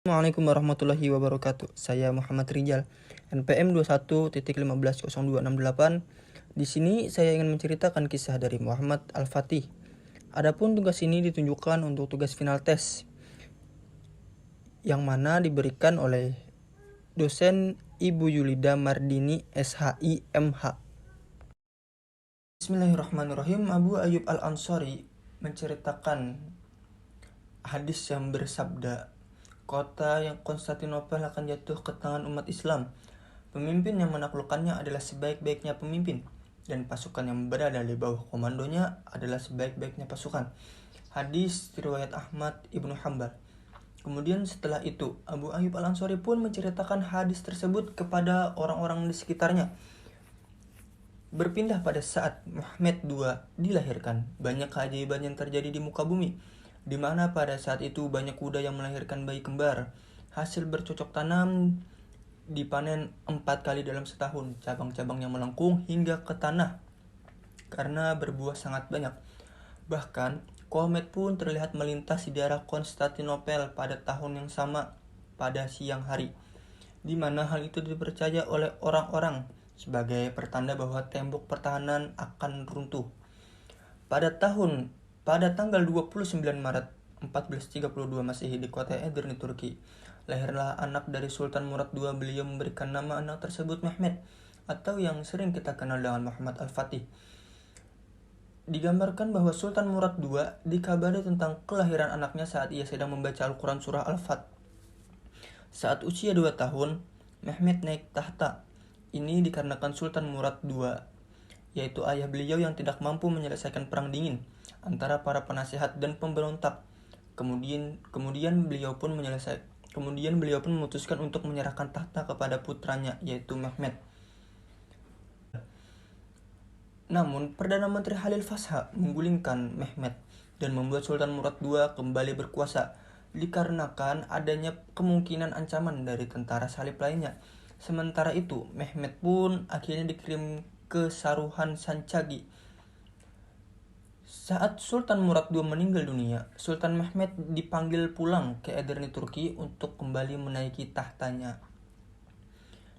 Assalamualaikum warahmatullahi wabarakatuh. Saya Muhammad Rijal, NPM 21.150268. Di sini saya ingin menceritakan kisah dari Muhammad Al-Fatih. Adapun tugas ini ditunjukkan untuk tugas final tes, yang mana diberikan oleh dosen Ibu Yulida Mardini SHI MH. Bismillahirrahmanirrahim. Abu Ayyub Al-Ansari menceritakan hadis yang bersabda, kota yang Konstantinopel akan jatuh ke tangan umat Islam. Pemimpin yang menaklukkannya adalah sebaik-baiknya pemimpin, dan pasukan yang berada di bawah komandonya adalah sebaik-baiknya pasukan. Hadis riwayat Ahmad Ibnu Hanbal. Kemudian setelah itu, Abu Ayyub Al-Ansari pun menceritakan hadis tersebut kepada orang-orang di sekitarnya. Berpindah pada saat Muhammad II dilahirkan, banyak keajaiban yang terjadi di muka bumi, di mana pada saat itu banyak kuda yang melahirkan bayi kembar. Hasil bercocok tanam dipanen 4 kali dalam setahun, cabang-cabang yang melengkung hingga ke tanah karena berbuah sangat banyak. Bahkan, komet pun terlihat melintas di daerah Konstantinopel pada tahun yang sama pada siang hari, di mana hal itu dipercaya oleh orang-orang sebagai pertanda bahwa tembok pertahanan akan runtuh. Pada tanggal 29 Maret 1432 Masehi di kota Edirne, Turki, lahirlah anak dari Sultan Murad II. Beliau memberikan nama anak tersebut Mehmet, atau yang sering kita kenal dengan Muhammad Al-Fatih. Digambarkan bahwa Sultan Murad II dikabari tentang kelahiran anaknya saat ia sedang membaca Al-Quran surah Al-Fat. Saat usia 2 tahun, Mehmet naik tahta. Ini dikarenakan Sultan Murad II, yaitu ayah beliau, yang tidak mampu menyelesaikan perang dingin antara para penasihat dan pemberontak. Kemudian beliau pun memutuskan untuk menyerahkan tahta kepada putranya, yaitu Mehmet. Namun, Perdana Menteri Khalil Fasha menggulingkan Mehmet dan membuat Sultan Murad II kembali berkuasa, dikarenakan adanya kemungkinan ancaman dari tentara salib lainnya. Sementara itu, Mehmet pun akhirnya dikirim ke Saruhan Sancagi. Saat Sultan Murad II meninggal dunia, Sultan Mehmet dipanggil pulang ke Edirne, Turki untuk kembali menaiki tahtanya.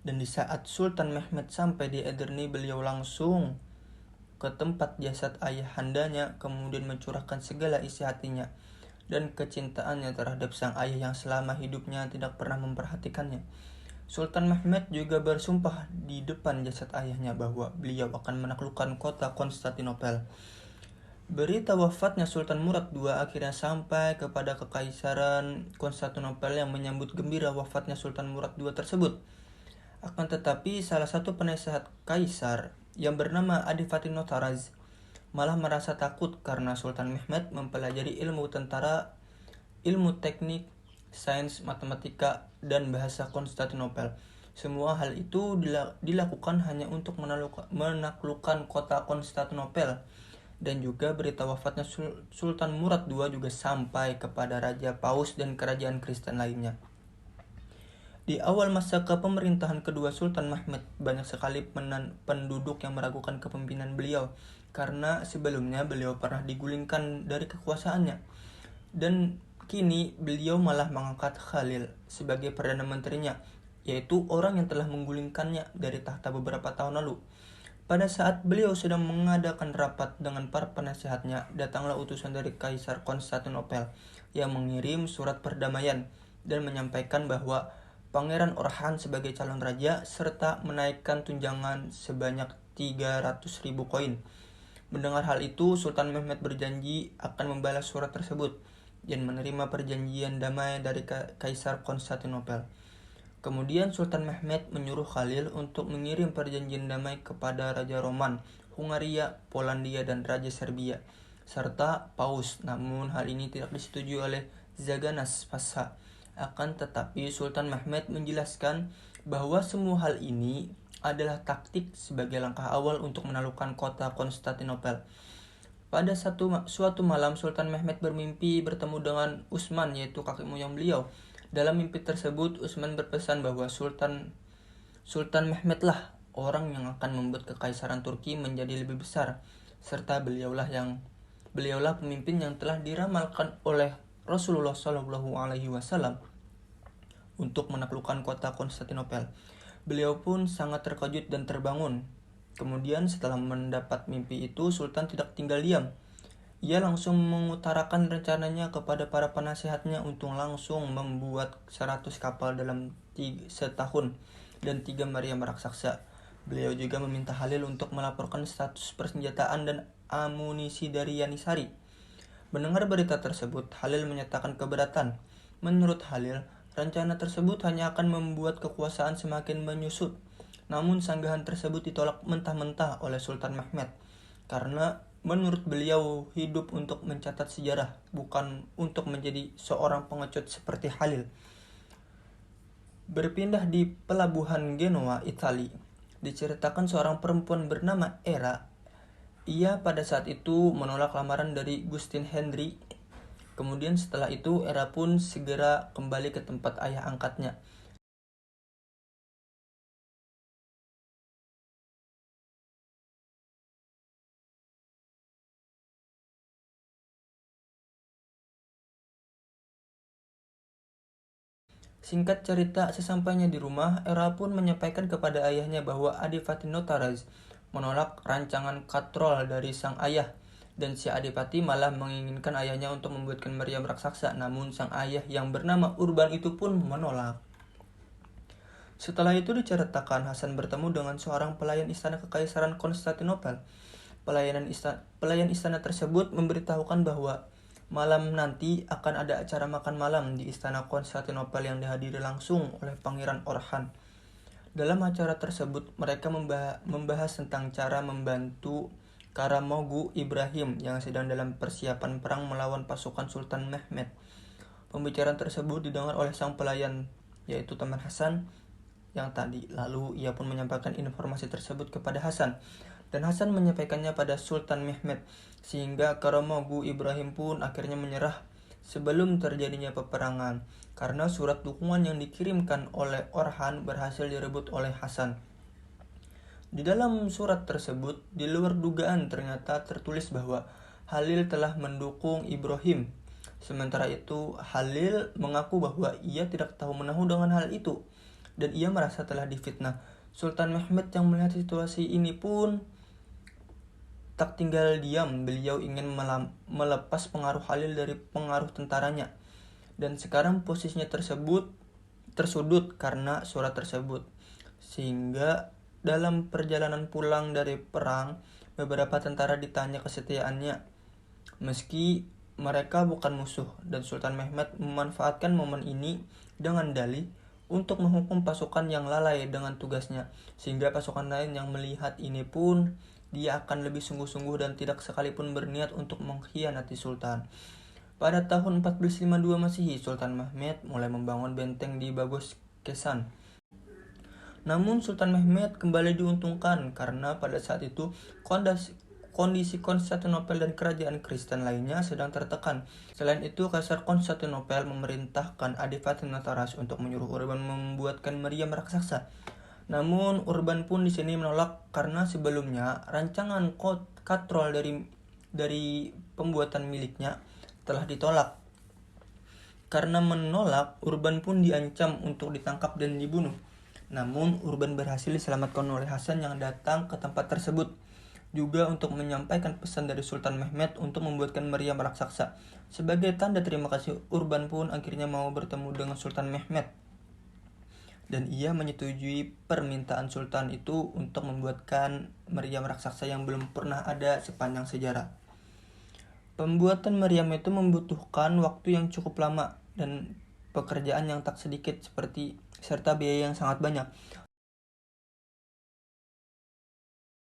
Dan di saat Sultan Mehmet sampai di Edirne, beliau langsung ke tempat jasad ayahandanya, kemudian mencurahkan segala isi hatinya dan kecintaannya terhadap sang ayah yang selama hidupnya tidak pernah memperhatikannya. Sultan Mehmet juga bersumpah di depan jasad ayahnya bahwa beliau akan menaklukkan kota Konstantinopel. Berita wafatnya Sultan Murad II akhirnya sampai kepada Kekaisaran Konstantinopel yang menyambut gembira wafatnya Sultan Murad II tersebut. Akan tetapi, salah satu penasehat kaisar yang bernama Adifatino Taraz malah merasa takut karena Sultan Mehmet mempelajari ilmu tentara, ilmu teknik, sains, matematika, dan bahasa Konstantinopel. Semua hal itu dilakukan hanya untuk menaklukkan kota Konstantinopel. Dan juga berita wafatnya Sultan Murad II juga sampai kepada Raja Paus dan kerajaan Kristen lainnya. Di awal masa kepemerintahan kedua Sultan Mehmet, banyak sekali penduduk yang meragukan kepemimpinan beliau, karena sebelumnya beliau pernah digulingkan dari kekuasaannya. Dan kini beliau malah mengangkat Khalil sebagai Perdana Menterinya, yaitu orang yang telah menggulingkannya dari tahta beberapa tahun lalu. Pada saat beliau sedang mengadakan rapat dengan para penasehatnya, datanglah utusan dari Kaisar Konstantinopel yang mengirim surat perdamaian dan menyampaikan bahwa Pangeran Orhan sebagai calon raja serta menaikkan tunjangan sebanyak 300.000 koin. Mendengar hal itu, Sultan Mehmet berjanji akan membalas surat tersebut dan menerima perjanjian damai dari Kaisar Konstantinopel. Kemudian Sultan Mehmet menyuruh Khalil untuk mengirim perjanjian damai kepada Raja Roman, Hungaria, Polandia, dan Raja Serbia, serta Paus. Namun hal ini tidak disetujui oleh Zaganas Pasha. Akan tetapi Sultan Mehmet menjelaskan bahwa semua hal ini adalah taktik sebagai langkah awal untuk menaklukkan kota Konstantinopel. Pada suatu malam, Sultan Mehmet bermimpi bertemu dengan Utsman, yaitu kakek moyang beliau. Dalam mimpi tersebut, Utsman berpesan bahwa Sultan Mehmetlah orang yang akan membuat kekaisaran Turki menjadi lebih besar, serta beliaulah pemimpin yang telah diramalkan oleh Rasulullah SAW. untuk menaklukkan kota Konstantinopel. Beliau pun sangat terkejut dan terbangun. Kemudian setelah mendapat mimpi itu, Sultan tidak tinggal diam. Ia langsung mengutarakan rencananya kepada para penasehatnya untuk langsung membuat 100 kapal dalam setahun dan 3 meriam raksasa. Beliau juga meminta Halil untuk melaporkan status persenjataan dan amunisi dari Yanisari. Mendengar berita tersebut, Halil menyatakan keberatan. Menurut Halil, rencana tersebut hanya akan membuat kekuasaan semakin menyusut. Namun sanggahan tersebut ditolak mentah-mentah oleh Sultan Mehmed, karena menurut beliau hidup untuk mencatat sejarah, bukan untuk menjadi seorang pengecut seperti Halil. Berpindah di pelabuhan Genoa, Italia, diceritakan seorang perempuan bernama Era. Ia pada saat itu menolak lamaran dari Gustin Henry. Kemudian setelah itu Era pun segera kembali ke tempat ayah angkatnya. Singkat cerita, sesampainya di rumah, Era pun menyampaikan kepada ayahnya bahwa Adipati Notaras menolak rancangan katrol dari sang ayah, dan si Adipati malah menginginkan ayahnya untuk membuatkan meriam raksasa, namun sang ayah yang bernama Urban itu pun menolak. Setelah itu diceritakan Hasan bertemu dengan seorang pelayan istana kekaisaran Konstantinopel. Pelayan istana tersebut memberitahukan bahwa malam nanti akan ada acara makan malam di istana Konstantinopel yang dihadiri langsung oleh Pangeran Orhan. Dalam acara tersebut, mereka membahas tentang cara membantu Karamogu Ibrahim yang sedang dalam persiapan perang melawan pasukan Sultan Mehmed. Pembicaraan tersebut didengar oleh sang pelayan, yaitu teman Hasan yang tadi. Lalu ia pun menyampaikan informasi tersebut kepada Hasan, dan Hasan menyampaikannya pada Sultan Mehmed, sehingga Karamogu Ibrahim pun akhirnya menyerah sebelum terjadinya peperangan, karena surat dukungan yang dikirimkan oleh Orhan berhasil direbut oleh Hasan. Di dalam surat tersebut, di luar dugaan ternyata tertulis bahwa Halil telah mendukung Ibrahim. Sementara itu, Halil mengaku bahwa ia tidak tahu menahu dengan hal itu, dan ia merasa telah difitnah. Sultan Mehmed yang melihat situasi ini pun tak tinggal diam. Beliau ingin melepas pengaruh Halil dari pengaruh tentaranya, dan sekarang posisinya tersudut karena surat tersebut. Sehingga dalam perjalanan pulang dari perang, beberapa tentara ditanya kesetiaannya, meski mereka bukan musuh, dan Sultan Mehmed memanfaatkan momen ini dengan dalih untuk menghukum pasukan yang lalai dengan tugasnya, sehingga pasukan lain yang melihat ini pun dia akan lebih sungguh-sungguh dan tidak sekalipun berniat untuk mengkhianati Sultan. Pada tahun 1452 Masehi, Sultan Mehmed mulai membangun benteng di Bagos Kesan. Namun Sultan Mehmed kembali diuntungkan karena pada saat itu kondisi Konstantinopel dan kerajaan Kristen lainnya sedang tertekan. Selain itu, Kaisar Konstantinopel memerintahkan Adipati Notaras untuk menyuruh Urban membuatkan meriam raksasa. Namun Urban pun di sini menolak karena sebelumnya rancangan katrol dari pembuatan miliknya telah ditolak. Karena menolak, Urban pun diancam untuk ditangkap dan dibunuh. Namun Urban berhasil diselamatkan oleh Hasan yang datang ke tempat tersebut, juga untuk menyampaikan pesan dari Sultan Mehmed untuk membuatkan meriam raksasa. Sebagai tanda terima kasih, Urban pun akhirnya mau bertemu dengan Sultan Mehmed, dan ia menyetujui permintaan Sultan itu untuk membuatkan meriam raksasa yang belum pernah ada sepanjang sejarah. Pembuatan meriam itu membutuhkan waktu yang cukup lama dan pekerjaan yang tak sedikit serta biaya yang sangat banyak.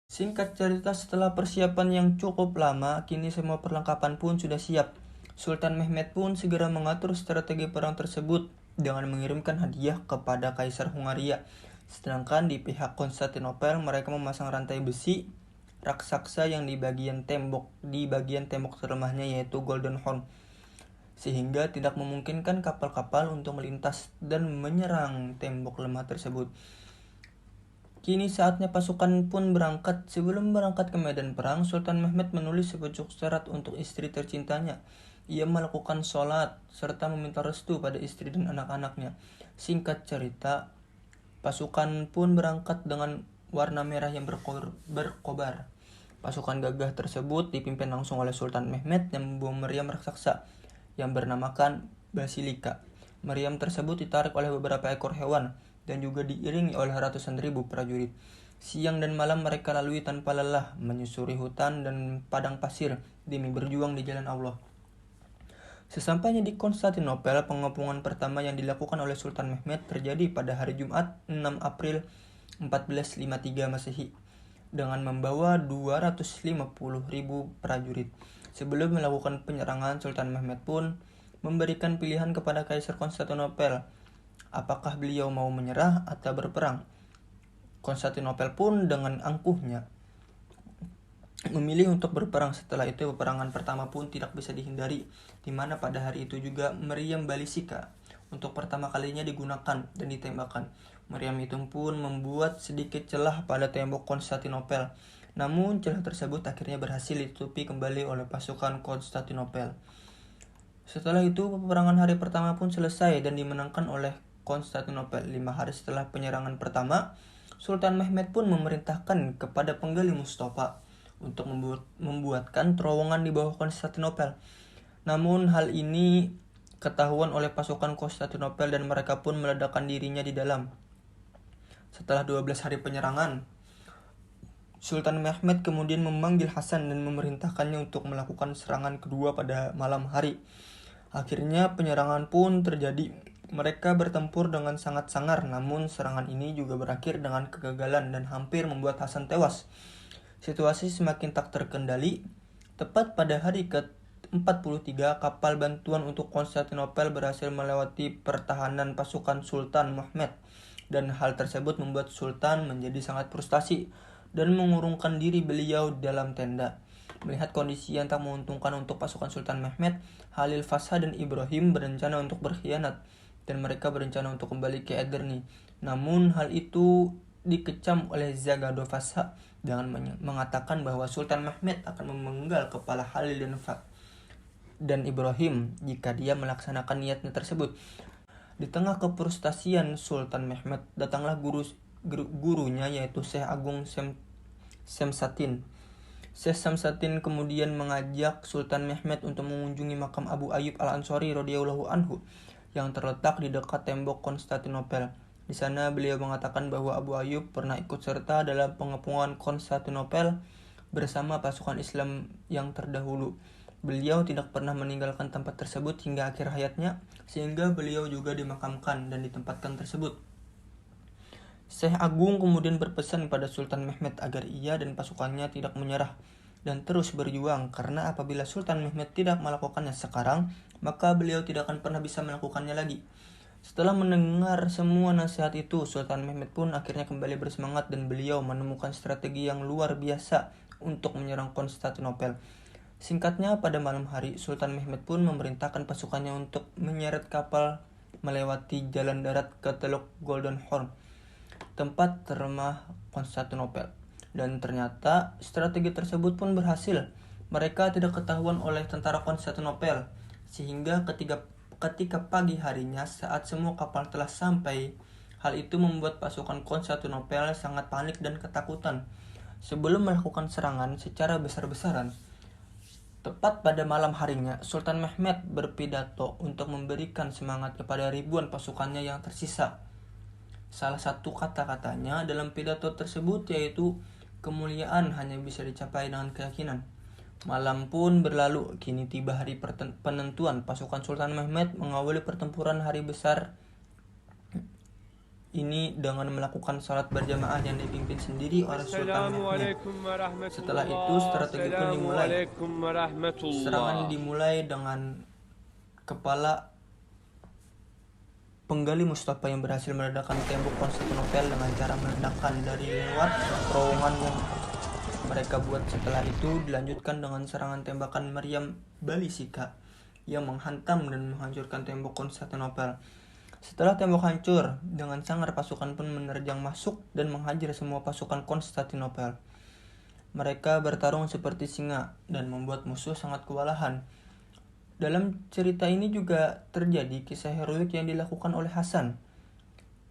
Singkat cerita, setelah persiapan yang cukup lama, kini semua perlengkapan pun sudah siap. Sultan Mehmed pun segera mengatur strategi perang tersebut dengan mengirimkan hadiah kepada Kaisar Hungaria. Sedangkan di pihak Konstantinopel, mereka memasang rantai besi raksasa yang di bagian tembok terlemahnya, yaitu Golden Horn, sehingga tidak memungkinkan kapal-kapal untuk melintas dan menyerang tembok lemah tersebut. Kini saatnya pasukan pun berangkat. Sebelum berangkat ke medan perang, Sultan Mehmed menulis sepucuk surat untuk istri tercintanya. Ia melakukan sholat serta meminta restu pada istri dan anak-anaknya. Singkat cerita, pasukan pun berangkat dengan warna merah yang berkobar. Pasukan gagah tersebut dipimpin langsung oleh Sultan Mehmed yang membawa meriam raksasa yang bernamakan Basilika. Meriam tersebut ditarik oleh beberapa ekor hewan dan juga diiringi oleh ratusan ribu prajurit. Siang dan malam mereka lalui tanpa lelah, menyusuri hutan dan padang pasir demi berjuang di jalan Allah. Sesampainya di Konstantinopel, pengepungan pertama yang dilakukan oleh Sultan Mehmed terjadi pada hari Jumat 6 April 1453 Masehi dengan membawa 250.000 prajurit. Sebelum melakukan penyerangan, Sultan Mehmed pun memberikan pilihan kepada Kaisar Konstantinopel apakah beliau mau menyerah atau berperang. Konstantinopel pun dengan angkuhnya memilih untuk berperang. Setelah itu peperangan pertama pun tidak bisa dihindari, di mana pada hari itu juga meriam balisika untuk pertama kalinya digunakan dan ditembakkan. Meriam itu pun membuat sedikit celah pada tembok Konstantinopel. Namun celah tersebut akhirnya berhasil ditutupi kembali oleh pasukan Konstantinopel. Setelah itu peperangan hari pertama pun selesai dan dimenangkan oleh Konstantinopel. 5 hari setelah penyerangan pertama, Sultan Mehmed pun memerintahkan kepada penggali Mustafa untuk membuatkan terowongan di bawah Konstantinopel. Namun hal ini ketahuan oleh pasukan Konstantinopel dan mereka pun meledakkan dirinya di dalam. Setelah 12 hari penyerangan, Sultan Mehmed kemudian memanggil Hasan dan memerintahkannya untuk melakukan serangan kedua pada malam hari. Akhirnya penyerangan pun terjadi. Mereka bertempur dengan sangat sangar, namun serangan ini juga berakhir dengan kegagalan dan hampir membuat Hasan tewas. Situasi semakin tak terkendali. Tepat pada hari ke-43, kapal bantuan untuk Konstantinopel berhasil melewati pertahanan pasukan Sultan Mehmed, dan hal tersebut membuat Sultan menjadi sangat frustasi dan mengurungkan diri beliau dalam tenda. Melihat kondisi yang tak menguntungkan untuk pasukan Sultan Mehmed, Halil Fasha dan Ibrahim berencana untuk berkhianat dan mereka berencana untuk kembali ke Edirne. Namun hal itu dikecam oleh Zagado Fasha dengan mengatakan bahwa Sultan Mehmed akan memenggal kepala Halil dan Ibrahim jika dia melaksanakan niatnya tersebut. Di tengah kefrustasian Sultan Mehmed, datanglah gurunya yaitu Syekh Agung Semsatin. Syekh Samsatin kemudian mengajak Sultan Mehmed untuk mengunjungi makam Abu Ayyub Al-Ansari radhiyallahu anhu yang terletak di dekat tembok Konstantinopel. Di sana beliau mengatakan bahwa Abu Ayyub pernah ikut serta dalam pengepungan Konstantinopel bersama pasukan Islam yang terdahulu. Beliau tidak pernah meninggalkan tempat tersebut hingga akhir hayatnya, sehingga beliau juga dimakamkan dan ditempatkan tersebut. Syekh Agung kemudian berpesan pada Sultan Mehmed agar ia dan pasukannya tidak menyerah dan terus berjuang, karena apabila Sultan Mehmed tidak melakukannya sekarang, maka beliau tidak akan pernah bisa melakukannya lagi. Setelah mendengar semua nasihat itu, Sultan Mehmed pun akhirnya kembali bersemangat dan beliau menemukan strategi yang luar biasa untuk menyerang Konstantinopel. Singkatnya, pada malam hari, Sultan Mehmed pun memerintahkan pasukannya untuk menyeret kapal melewati jalan darat ke Teluk Golden Horn, tempat termah Konstantinopel. Dan ternyata strategi tersebut pun berhasil. Mereka tidak ketahuan oleh tentara Konstantinopel, sehingga ketika pagi harinya saat semua kapal telah sampai, hal itu membuat pasukan Konstantinopel sangat panik dan ketakutan. Sebelum melakukan serangan secara besar-besaran, tepat pada malam harinya, Sultan Mehmed berpidato untuk memberikan semangat kepada ribuan pasukannya yang tersisa. Salah satu kata-katanya dalam pidato tersebut yaitu, kemuliaan hanya bisa dicapai dengan keyakinan. Malam pun berlalu, kini tiba hari penentuan. Pasukan Sultan Mehmed mengawali pertempuran hari besar ini dengan melakukan salat berjamaah yang dipimpin sendiri oleh Sultan Mehmed. Setelah itu strategi pun dimulai. Serangan dimulai dengan kepala penggali Mustafa yang berhasil meledakkan tembok Konstantinopel dengan cara meledakkan dari lewat terowongan yang mereka buat. Setelah itu dilanjutkan dengan serangan tembakan meriam balisika yang menghantam dan menghancurkan tembok Konstantinopel. Setelah tembok hancur, dengan sangar pasukan pun menerjang masuk dan menghajar semua pasukan Konstantinopel. Mereka bertarung seperti singa dan membuat musuh sangat kewalahan. Dalam cerita ini juga terjadi kisah heroik yang dilakukan oleh Hasan.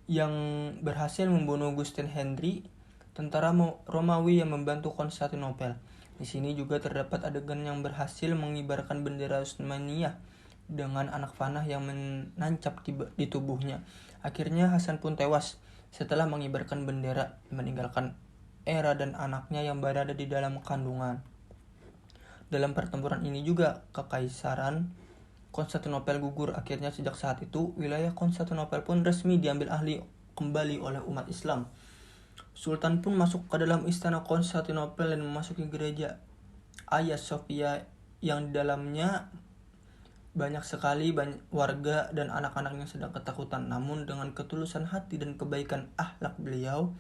yang berhasil membunuh Gusten Henry, tentara Romawi yang membantu Konstantinopel. Di sini juga terdapat adegan yang berhasil mengibarkan bendera Utsmaniyah dengan anak panah yang menancap di tubuhnya. Akhirnya Hasan pun tewas setelah mengibarkan bendera, meninggalkan Era dan anaknya yang berada di dalam kandungan. Dalam pertempuran ini juga Kekaisaran Konstantinopel gugur. Akhirnya sejak saat itu wilayah Konstantinopel pun resmi diambil alih kembali oleh umat Islam. Sultan pun masuk ke dalam istana Konstantinopel dan memasuki gereja Hagia Sophia yang di dalamnya banyak sekali warga dan anak-anak yang sedang ketakutan. Namun dengan ketulusan hati dan kebaikan akhlak beliau,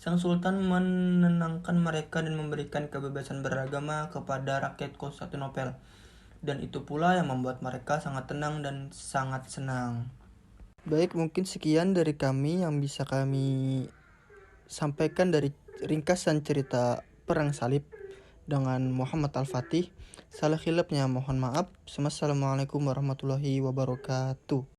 Sang Sultan menenangkan mereka dan memberikan kebebasan beragama kepada rakyat Konstantinopel. Dan itu pula yang membuat mereka sangat tenang dan sangat senang. Baik, mungkin sekian dari kami yang bisa kami sampaikan dari ringkasan cerita Perang Salib dengan Muhammad Al-Fatih. Salah khilafnya mohon maaf. Wassalamualaikum warahmatullahi wabarakatuh.